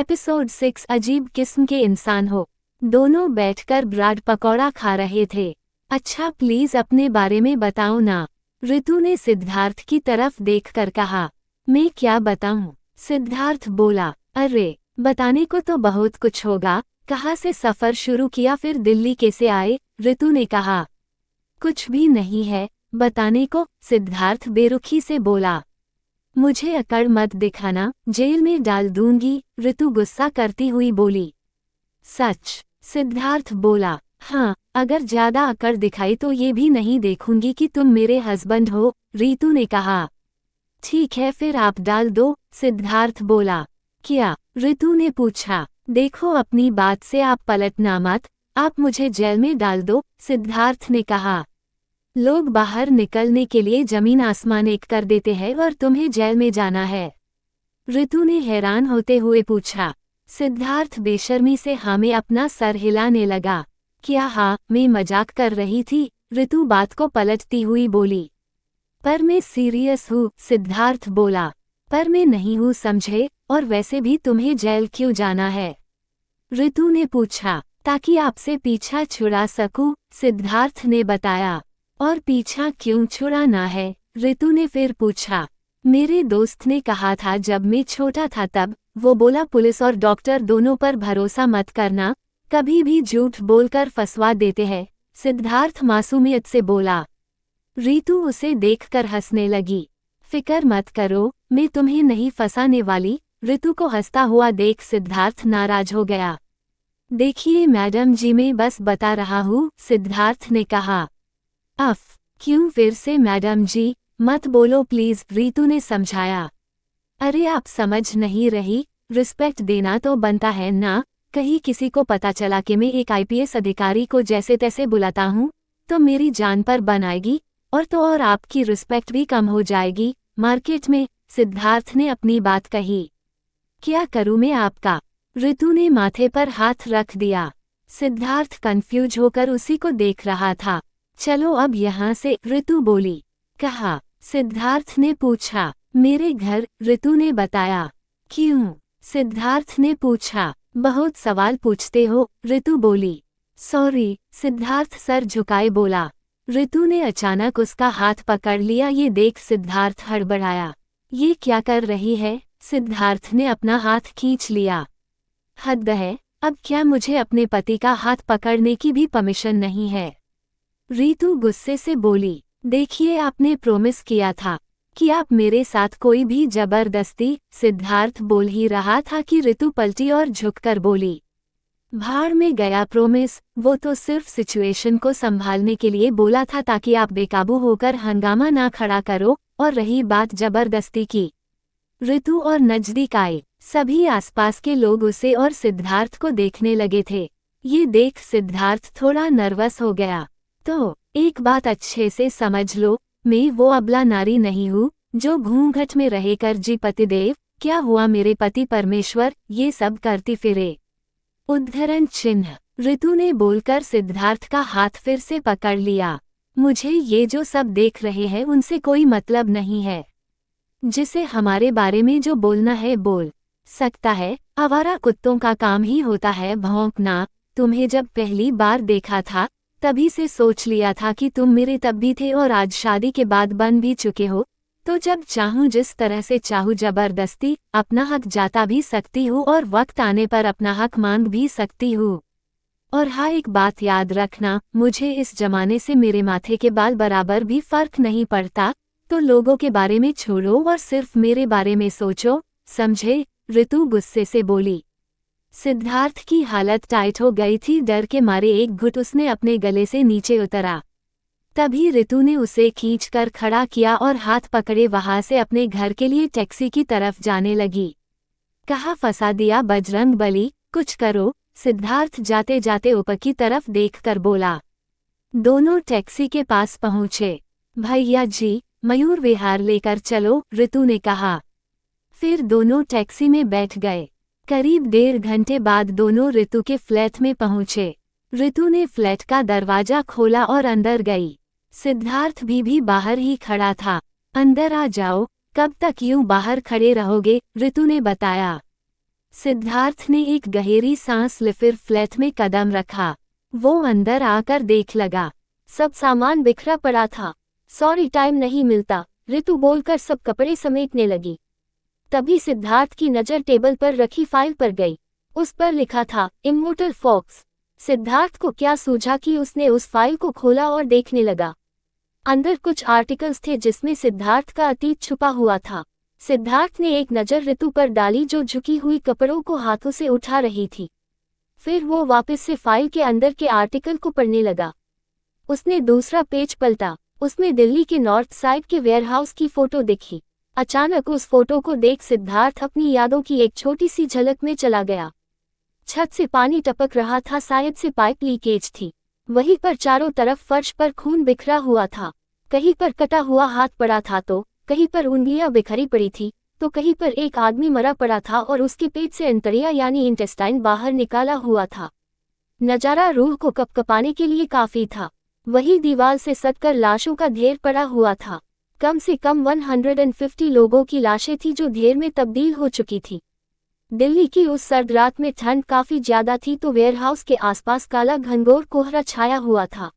Episode 6 अजीब किस्म के इंसान हो। दोनों बैठकर ब्रेड पकौड़ा खा रहे थे। अच्छा प्लीज अपने बारे में बताओ ना, ऋतु ने सिद्धार्थ की तरफ देखकर कहा। मैं क्या बताऊं? सिद्धार्थ बोला। अरे बताने को तो बहुत कुछ होगा, कहाँ से सफर शुरू किया फिर दिल्ली कैसे आए? ऋतु ने कहा। कुछ भी नहीं है बताने को, सिद्धार्थ बेरुखी से बोला। मुझे अकड़ मत दिखाना, जेल में डाल दूंगी, ऋतु गुस्सा करती हुई बोली। सच? सिद्धार्थ बोला। हाँ, अगर ज्यादा अकड़ दिखाई तो ये भी नहीं देखूंगी कि तुम मेरे हस्बैंड हो, ऋतु ने कहा। ठीक है फिर आप डाल दो, सिद्धार्थ बोला। क्या? ऋतु ने पूछा। देखो अपनी बात से आप पलटना मत, आप मुझे जेल में डाल दो, सिद्धार्थ ने कहा। लोग बाहर निकलने के लिए जमीन आसमान एक कर देते हैं और तुम्हें जेल में जाना है? ऋतु ने हैरान होते हुए पूछा। सिद्धार्थ बेशर्मी से हाँ में अपना सर हिलाने लगा। क्या हाँ, मैं मजाक कर रही थी, ऋतु बात को पलटती हुई बोली। पर मैं सीरियस हूँ, सिद्धार्थ बोला। पर मैं नहीं हूँ समझे, और वैसे भी तुम्हें जेल क्यों जाना है? ऋतु ने पूछा। ताकि आपसे पीछा छुड़ा सकूं, सिद्धार्थ ने बताया। और पीछा क्यों छुड़ाना है? ऋतु ने फिर पूछा। मेरे दोस्त ने कहा था जब मैं छोटा था तब, वो बोला पुलिस और डॉक्टर दोनों पर भरोसा मत करना, कभी भी झूठ बोलकर फंसवा देते हैं, सिद्धार्थ मासूमियत से बोला। ऋतु उसे देखकर हंसने लगी। फिकर मत करो, मैं तुम्हें नहीं फंसाने वाली, ऋतु को हंसता हुआ देख सिद्धार्थ नाराज हो गया। देखिए मैडम जी मैं बस बता रहा हूँ, सिद्धार्थ ने कहा। अफ, क्यों फिर से मैडम जी, मत बोलो प्लीज, ऋतु ने समझाया। अरे आप समझ नहीं रही, रिस्पेक्ट देना तो बनता है ना, कहीं किसी को पता चला कि मैं एक आईपीएस अधिकारी को जैसे तैसे बुलाता हूँ, तो मेरी जान पर बन आएगी, और तो और आपकी रिस्पेक्ट भी कम हो जाएगी मार्केट में, सिद्धार्थ ने अपनी बात कही। क्या करूँ मैं आपका? ऋतु ने माथे पर हाथ रख दिया। सिद्धार्थ कंफ्यूज होकर उसी को देख रहा था। चलो अब यहाँ से, ऋतु बोली। कहा? सिद्धार्थ ने पूछा। मेरे घर, ऋतु ने बताया। क्यों? सिद्धार्थ ने पूछा। बहुत सवाल पूछते हो, ऋतु बोली। सॉरी, सिद्धार्थ सर झुकाए बोला। ऋतु ने अचानक उसका हाथ पकड़ लिया, ये देख सिद्धार्थ हड़बड़ाया। ये क्या कर रही है? सिद्धार्थ ने अपना हाथ खींच लिया। हद है, अब क्या मुझे अपने पति का हाथ पकड़ने की भी परमिशन नहीं है? ऋतु गुस्से से बोली। देखिए आपने प्रॉमिस किया था कि आप मेरे साथ कोई भी जबरदस्ती, सिद्धार्थ बोल ही रहा था कि ऋतु पलटी और झुककर बोली। भाड़ में गया प्रॉमिस, वो तो सिर्फ सिचुएशन को संभालने के लिए बोला था ताकि आप बेकाबू होकर हंगामा ना खड़ा करो, और रही बात जबरदस्ती की। ऋतु और नजदीक आए, सभी आसपास के लोग उसे और सिद्धार्थ को देखने लगे थे। ये देख सिद्धार्थ थोड़ा नर्वस हो गया। तो एक बात अच्छे से समझ लो, मैं वो अबला नारी नहीं हूँ जो घूंघट में रहेकर जी पतिदेव, क्या हुआ मेरे पति परमेश्वर, ये सब करती फिरे। उद्धरण चिन्ह, ऋतु ने बोलकर सिद्धार्थ का हाथ फिर से पकड़ लिया। मुझे ये जो सब देख रहे हैं उनसे कोई मतलब नहीं है। जिसे हमारे बारे में जो बोलना है बोल सकता है, आवारा कुत्तों का काम ही होता है भौंकना। तुम्हें जब पहली बार देखा था तभी से सोच लिया था कि तुम मेरे तब भी थे और आज शादी के बाद बन भी चुके हो, तो जब चाहूँ जिस तरह से चाहूँ जबरदस्ती अपना हक जाता भी सकती हूँ और वक्त आने पर अपना हक मांग भी सकती हूँ। और हाँ एक बात याद रखना, मुझे इस जमाने से मेरे माथे के बाल बराबर भी फर्क नहीं पड़ता, तो लोगों के बारे में छोड़ो और सिर्फ मेरे बारे में सोचो, समझे? ऋतु गुस्से से बोली। सिद्धार्थ की हालत टाइट हो गई थी, डर के मारे एक घुट उसने अपने गले से नीचे उतरा। तभी ऋतु ने उसे खींचकर खड़ा किया और हाथ पकड़े वहां से अपने घर के लिए टैक्सी की तरफ जाने लगी। कहाँ फंसा दिया बजरंग बली, कुछ करो, सिद्धार्थ जाते जाते ऊपर की तरफ देखकर बोला। दोनों टैक्सी के पास पहुंचे। भैया जी, मयूर विहार लेकर चलो, ऋतु ने कहा। फिर दोनों टैक्सी में बैठ गए। करीब 1.5 घंटे बाद दोनों ऋतु के फ्लैट में पहुंचे। ऋतु ने फ्लैट का दरवाजा खोला और अंदर गई। सिद्धार्थ भी बाहर ही खड़ा था। अंदर आ जाओ, कब तक यूं बाहर खड़े रहोगे, ऋतु ने बताया। सिद्धार्थ ने एक गहरी सांस ली, फिर फ्लैट में कदम रखा। वो अंदर आकर देख लगा, सब सामान बिखरा पड़ा था। सॉरी, टाइम नहीं मिलता, ऋतु बोलकर सब कपड़े समेटने लगी। तभी सिद्धार्थ की नज़र टेबल पर रखी फाइल पर गई। उस पर लिखा था इमोर्टल फॉक्स। सिद्धार्थ को क्या सूझा कि उसने उस फाइल को खोला और देखने लगा। अंदर कुछ आर्टिकल्स थे जिसमें सिद्धार्थ का अतीत छुपा हुआ था। सिद्धार्थ ने एक नज़र ऋतु पर डाली जो झुकी हुई कपड़ों को हाथों से उठा रही थी। फिर वो वापस से फाइल के अंदर के आर्टिकल को पढ़ने लगा। उसने दूसरा पेज पलटा, उसमें दिल्ली के नॉर्थ साइड के वेयरहाउस की फोटो दिखी। अचानक उस फोटो को देख सिद्धार्थ अपनी यादों की एक छोटी सी झलक में चला गया। छत से पानी टपक रहा था, शायद से पाइप लीकेज थी। वहीं पर चारों तरफ फर्श पर खून बिखरा हुआ था। कहीं पर कटा हुआ हाथ पड़ा था तो कहीं पर उंगलियां बिखरी पड़ी थी, तो कहीं पर एक आदमी मरा पड़ा था और उसके पेट से अंतड़िया यानी इंटेस्टाइन बाहर निकाला हुआ था। नजारा रूह को कपकपाने के लिए काफी था। वही दीवार से सटकर लाशों का ढेर पड़ा हुआ था। कम से कम 150 लोगों की लाशें थी जो ढेर में तब्दील हो चुकी थी। दिल्ली की उस सर्द रात में ठंड काफी ज्यादा थी, तो वेयरहाउस के आसपास काला घनघोर कोहरा छाया हुआ था।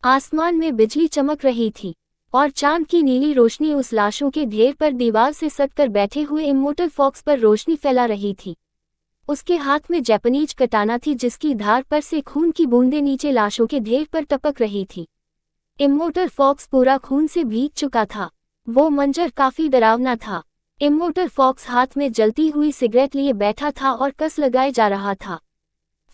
आसमान में बिजली चमक रही थी और चांद की नीली रोशनी उस लाशों के ढेर पर दीवार से सटकर बैठे हुए इमोर्टल फॉक्स पर रोशनी फैला रही थी। उसके हाथ में जापानीज कटाना थी जिसकी धार पर से खून की बूंदें नीचे लाशों के ढेर पर टपक रही थी। इमोर्टल फॉक्स पूरा खून से भीग चुका था। वो मंजर काफी डरावना था। इमोर्टल फॉक्स हाथ में जलती हुई सिगरेट लिए बैठा था और कस लगाए जा रहा था।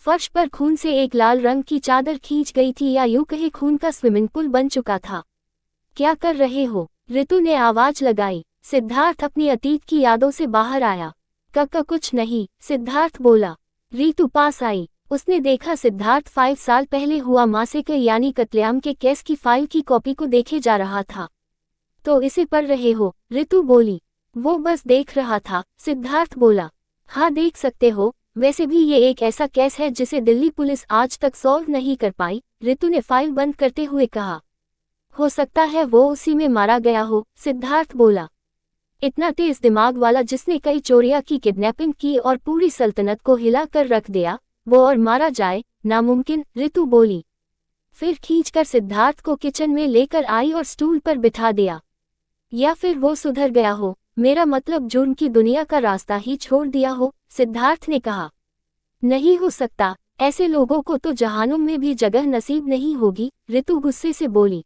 फर्श पर खून से एक लाल रंग की चादर खींच गई थी, या यूं कहे खून का स्विमिंग पूल बन चुका था। क्या कर रहे हो? ऋतु ने आवाज लगाई। सिद्धार्थ अपनी अतीत की यादों से बाहर आया। कक्का कुछ नहीं, सिद्धार्थ बोला। ऋतु पास आई। उसने देखा सिद्धार्थ 5 साल पहले हुआ मासेकर यानी कत्लेआम के केस की फाइल की कॉपी को देखे जा रहा था। तो इसे पढ़ रहे हो? ऋतु बोली। वो बस देख रहा था, सिद्धार्थ बोला। हाँ, देख सकते हो। वैसे भी ये एक ऐसा केस है जिसे दिल्ली पुलिस आज तक सॉल्व नहीं कर पाई, ऋतु ने फाइल बंद करते हुए कहा। हो सकता है वो उसी में मारा गया हो, सिद्धार्थ बोला। इतना तेज दिमाग वाला जिसने कई चोरियां की, किडनैपिंग की और पूरी सल्तनत को हिला कर रख दिया, वो और मारा जाए? नामुमकिन, ऋतु बोली। फिर खींचकर सिद्धार्थ को किचन में लेकर आई और स्टूल पर बिठा दिया। या फिर वो सुधर गया हो, मेरा मतलब जुर्म की दुनिया का रास्ता ही छोड़ दिया हो, सिद्धार्थ ने कहा। नहीं हो सकता, ऐसे लोगों को तो जहानुम में भी जगह नसीब नहीं होगी, ऋतु गुस्से से बोली।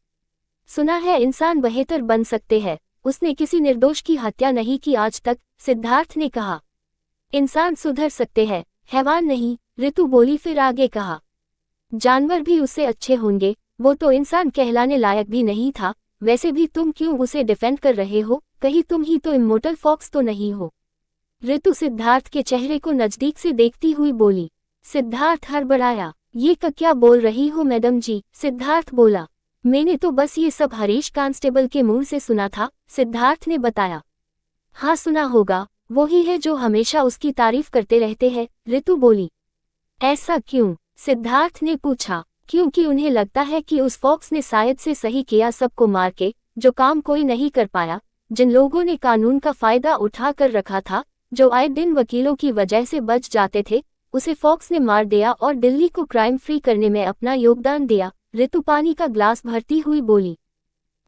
सुना है इंसान बेहतर बन सकते हैं, उसने किसी निर्दोष की हत्या नहीं की आज तक, सिद्धार्थ ने कहा। इंसान सुधर सकते हैं, हैवान नहीं, ऋतु बोली। फिर आगे कहा, जानवर भी उससे अच्छे होंगे, वो तो इंसान कहलाने लायक भी नहीं था। वैसे भी तुम क्यों उसे डिफेंड कर रहे हो? कहीं तुम ही तो इमोर्टल फॉक्स तो नहीं हो? ऋतु सिद्धार्थ के चेहरे को नजदीक से देखती हुई बोली। सिद्धार्थ हड़बड़ाया। ये क्या बोल रही हो मैडम जी? सिद्धार्थ बोला। मैंने तो बस ये सब हरीश कांस्टेबल के मुंह से सुना था, सिद्धार्थ ने बताया। हाँ सुना होगा, वही है जो हमेशा उसकी तारीफ करते रहते हैं, ऋतु बोली। ऐसा क्यों? सिद्धार्थ ने पूछा। क्योंकि उन्हें लगता है कि उस फॉक्स ने शायद से सही किया, सबको मार के, जो काम कोई नहीं कर पाया, जिन लोगों ने कानून का फायदा उठा कर रखा था, जो आए दिन वकीलों की वजह से बच जाते थे, उसे फॉक्स ने मार दिया और दिल्ली को क्राइम फ्री करने में अपना योगदान दिया, ऋतु पानी का ग्लास भरती हुई बोली।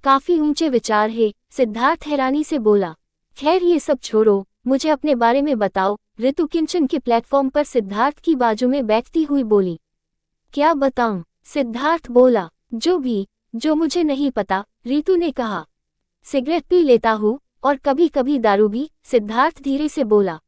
काफी ऊंचे विचार है, सिद्धार्थ हैरानी से बोला। खैर ये सब छोड़ो, मुझे अपने बारे में बताओ, ऋतु किचन के प्लेटफॉर्म पर सिद्धार्थ की बाजू में बैठती हुई बोली। क्या बताऊं? सिद्धार्थ बोला। जो भी, जो मुझे नहीं पता, ऋतु ने कहा। सिगरेट पी लेता हूँ और कभी कभी दारू भी, सिद्धार्थ धीरे से बोला।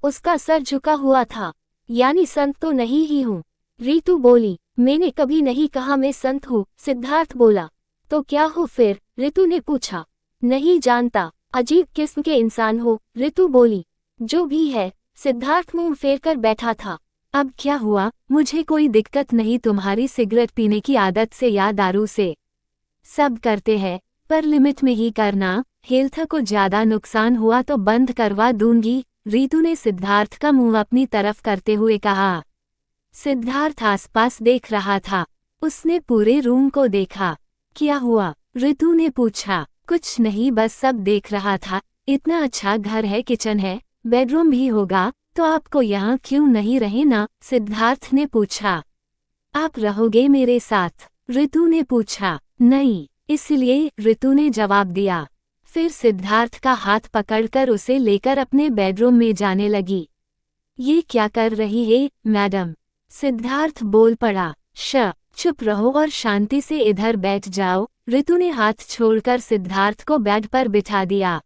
उसका सर झुका हुआ था। यानी संत तो नहीं ही हूँ, ऋतु बोली। मैंने कभी नहीं कहा मैं संत हूँ, सिद्धार्थ बोला। तो क्या हो फिर? ऋतु ने पूछा। नहीं जानता, अजीब किस्म के इंसान हो, ऋतु बोली। जो भी है, सिद्धार्थ मुंह फेर कर बैठा था। अब क्या हुआ? मुझे कोई दिक्कत नहीं तुम्हारी सिगरेट पीने की आदत से या दारू से। सब करते हैं, पर लिमिट में ही करना। हेल्थ को ज्यादा नुकसान हुआ तो बंद करवा दूंगी, ऋतु ने सिद्धार्थ का मुंह अपनी तरफ करते हुए कहा। सिद्धार्थ आसपास देख रहा था। उसने पूरे रूम को देखा। क्या हुआ? ऋतु ने पूछा। कुछ नहीं, बस सब देख रहा था। इतना अच्छा घर है, किचन है, बेडरूम भी होगा, तो आपको यहाँ क्यों नहीं रहना? सिद्धार्थ ने पूछा। आप रहोगे मेरे साथ? ऋतु ने पूछा। नहीं, इसलिए, ऋतु ने जवाब दिया। फिर सिद्धार्थ का हाथ पकड़कर उसे लेकर अपने बेडरूम में जाने लगी। ये क्या कर रही है, मैडम? सिद्धार्थ बोल पड़ा। चुप रहो और शांति से इधर बैठ जाओ। ऋतु ने हाथ छोड़कर सिद्धार्थ को बेड पर बिठा दिया।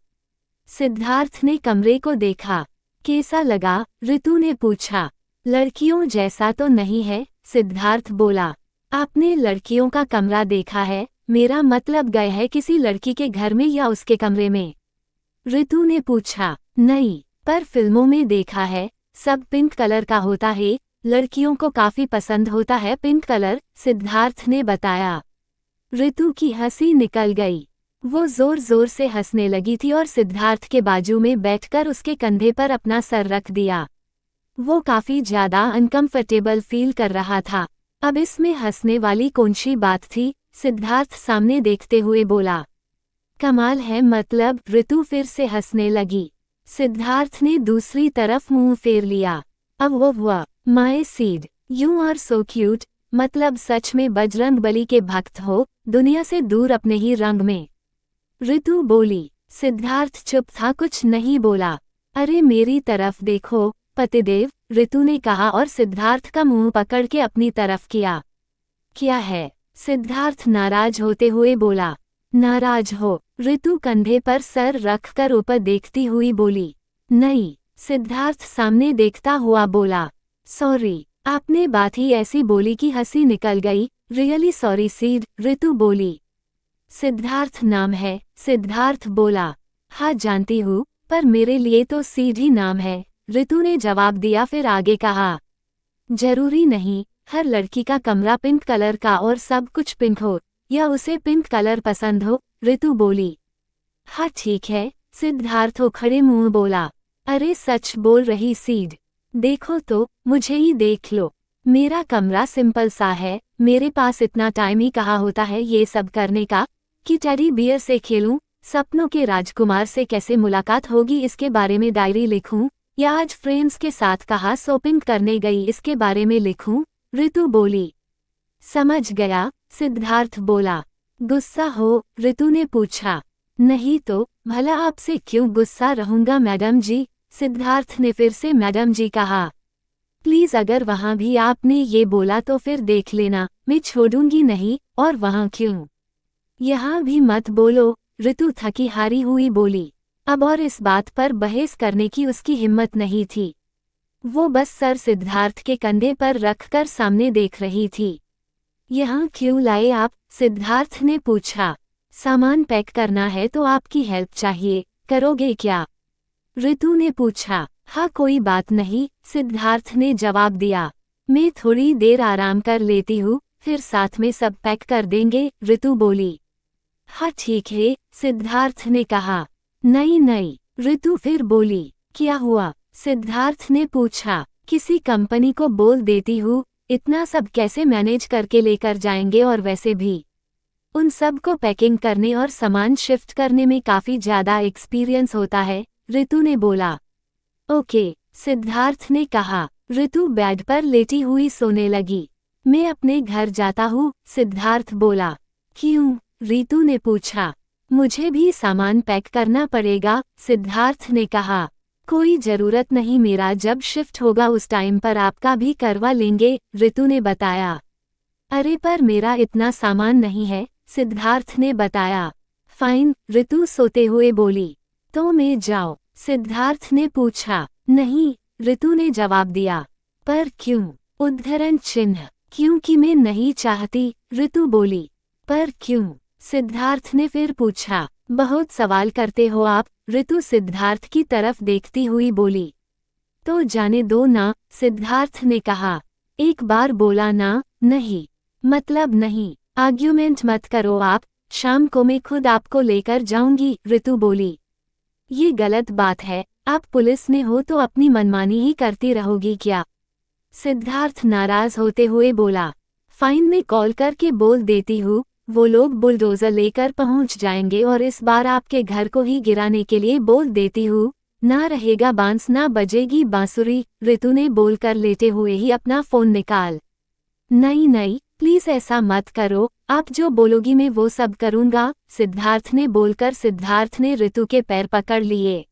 सिद्धार्थ ने कमरे को देखा। कैसा लगा? ऋतु ने पूछा। लड़कियों जैसा तो नहीं है, सिद्धार्थ बोला। आपने लड़कियों का कमरा देखा है? मेरा मतलब गए है किसी लड़की के घर में या उसके कमरे में? ऋतु ने पूछा। नहीं, पर फिल्मों में देखा है, सब पिंक कलर का होता है, लड़कियों को काफी पसंद होता है पिंक कलर, सिद्धार्थ ने बताया। ऋतु की हंसी निकल गई। वो जोर जोर से हंसने लगी थी और सिद्धार्थ के बाजू में बैठकर उसके कंधे पर अपना सर रख दिया। वो काफी ज्यादा अनकंफर्टेबल फील कर रहा था। अब इसमें हंसने वाली कौन सी बात थी? सिद्धार्थ सामने देखते हुए बोला। कमाल है, मतलब, ऋतु फिर से हंसने लगी। सिद्धार्थ ने दूसरी तरफ मुंह फेर लिया। अब वो हुआ, my seed, you are so cute, मतलब सच में बजरंगबली के भक्त हो, दुनिया से दूर अपने ही रंग में। ऋतु बोली। सिद्धार्थ चुप था, कुछ नहीं बोला। अरे मेरी तरफ देखो पतिदेव, ऋतु ने कहा और सिद्धार्थ का मुंह पकड़ के अपनी तरफ किया। क्या है? सिद्धार्थ नाराज होते हुए बोला। नाराज हो? ऋतु कंधे पर सर रखकर ऊपर देखती हुई बोली। नहीं, सिद्धार्थ सामने देखता हुआ बोला। सॉरी, आपने बात ही ऐसी बोली कि हंसी निकल गई। रियली सॉरी सीड, ऋतु बोली। सिद्धार्थ नाम है, सिद्धार्थ बोला। हाँ जानती हूँ, पर मेरे लिए तो सीड ही नाम है, ऋतु ने जवाब दिया। फिर आगे कहा, जरूरी नहीं हर लड़की का कमरा पिंक कलर का और सब कुछ पिंक हो या उसे पिंक कलर पसंद हो, ऋतु बोली। हाँ ठीक है, सिद्धार्थ खड़े मुंह बोला। अरे सच बोल रही सीड, देखो तो, मुझे ही देख लो। मेरा कमरा सिंपल सा है, मेरे पास इतना टाइम ही कहाँ होता है ये सब करने का कि टेडी बियर से खेलूं, सपनों के राजकुमार से कैसे मुलाकात होगी इसके बारे में डायरी लिखूं, या आज फ्रेंड्स के साथ कहाँ शॉपिंग करने गई इसके बारे में लिखूं, ऋतु बोली। समझ गया, सिद्धार्थ बोला। गुस्सा हो? ऋतु ने पूछा। नहीं तो, भला आपसे क्यों गुस्सा रहूंगा मैडम जी, सिद्धार्थ ने फिर से मैडम जी कहा। प्लीज अगर वहां भी आपने ये बोला तो फिर देख लेना, मैं छोड़ूंगी नहीं। और वहां क्यों? यहाँ भी मत बोलो, ऋतु थकी हारी हुई बोली। अब और इस बात पर बहस करने की उसकी हिम्मत नहीं थी। वो बस सर सिद्धार्थ के कंधे पर रखकर सामने देख रही थी। यहाँ क्यों लाए आप? सिद्धार्थ ने पूछा। सामान पैक करना है तो आपकी हेल्प चाहिए, करोगे क्या? ऋतु ने पूछा। हाँ कोई बात नहीं, सिद्धार्थ ने जवाब दिया। मैं थोड़ी देर आराम कर लेती हूँ, फिर साथ में सब पैक कर देंगे, ऋतु बोली। हाँ ठीक है, सिद्धार्थ ने कहा। नहीं नहीं, ऋतु फिर बोली। क्या हुआ? सिद्धार्थ ने पूछा। किसी कंपनी को बोल देती हूँ, इतना सब कैसे मैनेज करके लेकर जाएंगे, और वैसे भी उन सब को पैकिंग करने और सामान शिफ्ट करने में काफी ज्यादा एक्सपीरियंस होता है, ऋतु ने बोला। ओके, सिद्धार्थ ने कहा। ऋतु बेड पर लेटी हुई सोने लगी। मैं अपने घर जाता हूँ, सिद्धार्थ बोला। क्यों? ऋतु ने पूछा। मुझे भी सामान पैक करना पड़ेगा, सिद्धार्थ ने कहा। कोई जरूरत नहीं, मेरा जब शिफ्ट होगा उस टाइम पर आपका भी करवा लेंगे, ऋतु ने बताया। अरे पर मेरा इतना सामान नहीं है, सिद्धार्थ ने बताया। फाइन, ऋतु सोते हुए बोली। तो मैं जाऊं? सिद्धार्थ ने पूछा। नहीं, ऋतु ने जवाब दिया। पर क्यों? उद्धरण चिन्ह। क्योंकि मैं नहीं चाहती, ऋतु बोली। पर क्यों? सिद्धार्थ ने फिर पूछा। बहुत सवाल करते हो आप, ऋतु सिद्धार्थ की तरफ देखती हुई बोली। तो जाने दो ना, सिद्धार्थ ने कहा। एक बार बोला ना, नहीं, मतलब नहीं, आर्ग्यूमेंट मत करो आप, शाम को मैं खुद आपको लेकर जाऊंगी, ऋतु बोली। ये गलत बात है, आप पुलिस में हो तो अपनी मनमानी ही करती रहोगी क्या? सिद्धार्थ नाराज होते हुए बोला। फाइन, में कॉल करके बोल देती हूँ, वो लोग बुलडोजर लेकर पहुंच जाएंगे और इस बार आपके घर को ही गिराने के लिए बोल देती हूँ, ना रहेगा बांस ना बजेगी बांसुरी, ऋतु ने बोलकर लेटे हुए ही अपना फोन निकाल। नहीं नहीं, प्लीज ऐसा मत करो, आप जो बोलोगी मैं वो सब करूंगा, सिद्धार्थ ने बोलकर सिद्धार्थ ने ऋतु के पैर पकड़ लिए।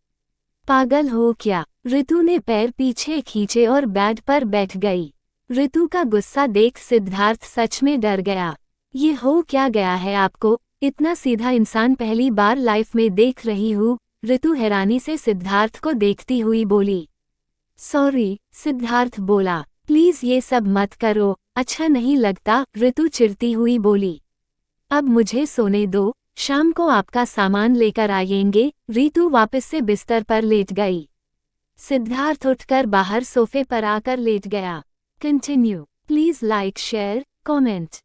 पागल हो क्या? ऋतु ने पैर पीछे खींचे और बेड पर बैठ गई। ऋतु का गुस्सा देख सिद्धार्थ सच में डर गया। ये हो क्या गया है आपको? इतना सीधा इंसान पहली बार लाइफ में देख रही हूँ, ऋतु हैरानी से सिद्धार्थ को देखती हुई बोली। सॉरी, सिद्धार्थ बोला, प्लीज ये सब मत करो, अच्छा नहीं लगता, ऋतु चिढ़ती हुई बोली। अब मुझे सोने दो, शाम को आपका सामान लेकर आएंगे, ऋतु वापस से बिस्तर पर लेट गई। सिद्धार्थ उठकर बाहर सोफे पर आकर लेट गया। Continue, please like share comment.